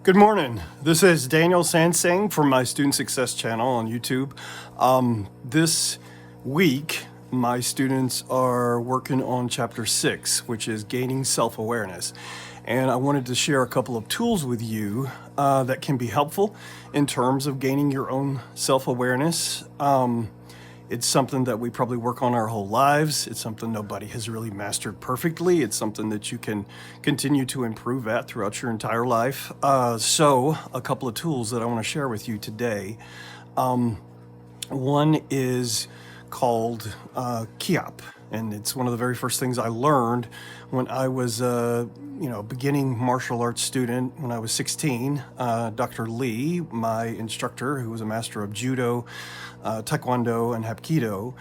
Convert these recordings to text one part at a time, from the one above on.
Good morning. This is Daniel Sansing from my Student Success channel on YouTube. This week, my students are working on Chapter 6, which is Gaining Self-Awareness. And I wanted to share a couple of tools with you that can be helpful in terms of gaining your own self-awareness. It's something that we probably work on our whole lives. It's something nobody has really mastered perfectly. It's something that you can continue to improve at throughout your entire life. So a couple of tools that I want to share with you today. One is called kihap, and it's one of the very first things I learned when I was a beginning martial arts student when I was 16. Dr. Lee, my instructor, who was a master of judo, taekwondo, and hapkido,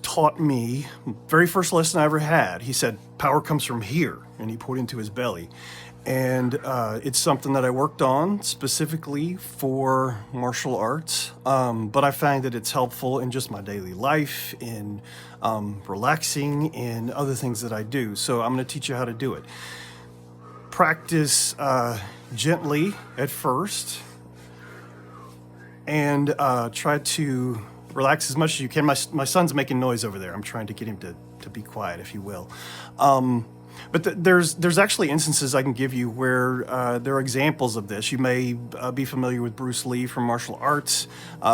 taught me, very first lesson I ever had, he said, power comes from here, and he pointed to his belly. And it's something that I worked on specifically for martial arts, but I find that it's helpful in just my daily life, in relaxing, in other things that I do. So I'm going to teach you how to do it. Practice gently at first, and try to relax as much as you can. My son's making noise over there. I'm trying to get him to be quiet, if you will. But there's actually instances I can give you where there are examples of this. You may be familiar with Bruce Lee from martial arts,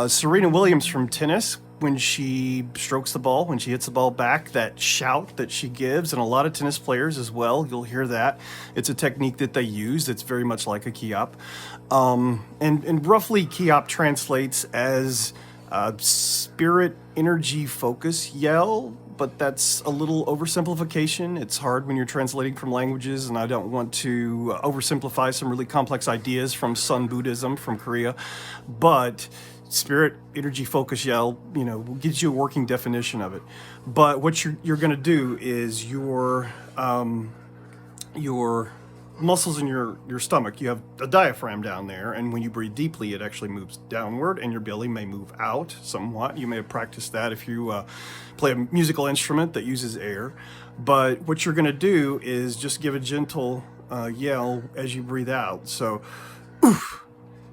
Serena Williams from tennis, when she strokes the ball, when she hits the ball back, that shout that she gives, and a lot of tennis players as well, you'll hear that. It's a technique that they use that's very much like a kihap. And roughly kihap translates as spirit, energy, focus, yell, but that's a little oversimplification. It's hard when you're translating from languages, and I don't want to oversimplify some really complex ideas from Sun Buddhism from Korea. But spirit, energy, focus, yell, gives you a working definition of it. But what you're going to do is your muscles in your stomach, you have a diaphragm down there, and when you breathe deeply, it actually moves downward, and your belly may move out somewhat. You may have practiced that if you play a musical instrument that uses air. But what you're going to do is just give a gentle yell as you breathe out. So, oof.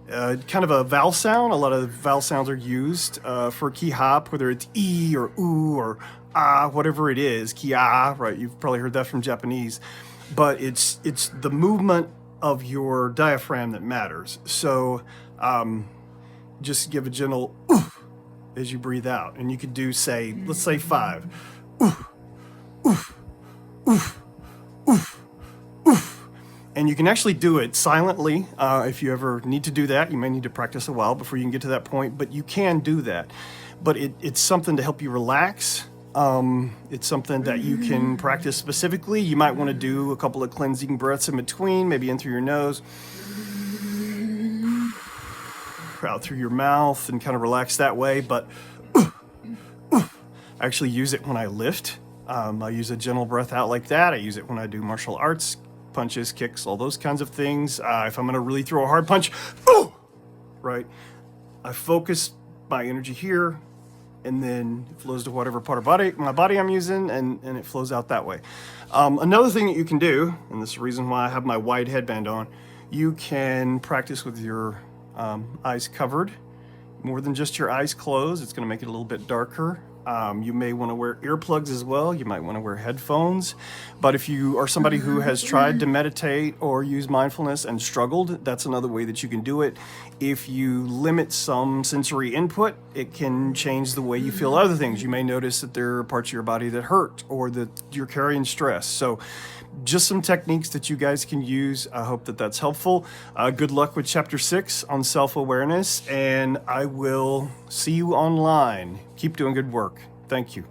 Kind of a vowel sound. A lot of vowel sounds are used for kihap, whether it's e or u or ah, whatever it is, kia, right? You've probably heard that from Japanese. But it's the movement of your diaphragm that matters. So just give a gentle oof as you breathe out. And you could do, let's say 5. Oof, oof, oof, oof, oof. And you can actually do it silently. If you ever need to do that, you may need to practice a while before you can get to that point, but you can do that. But it's something to help you relax. It's something that you can practice specifically. You might want to do a couple of cleansing breaths in between, maybe in through your nose, out through your mouth, and kind of relax that way. But I actually use it when I lift. I use a gentle breath out like that. I use it when I do martial arts, punches, kicks, all those kinds of things. If I'm going to really throw a hard punch, right, I focus my energy here, and then it flows to whatever part of my body I'm using, and it flows out that way. Another thing that you can do, and this is the reason why I have my wide headband on, you can practice with your eyes covered, more than just your eyes closed. It's going to make it a little bit darker. You may want to wear earplugs as well. You might want to wear headphones. But if you are somebody who has tried to meditate or use mindfulness and struggled, that's another way that you can do it. If you limit some sensory input, it can change the way you feel other things. You may notice that there are parts of your body that hurt, or that you're carrying stress. So just some techniques that you guys can use. I hope that that's helpful. Good luck with Chapter 6 on self-awareness, and I will see you online. Keep doing good work. Thank you.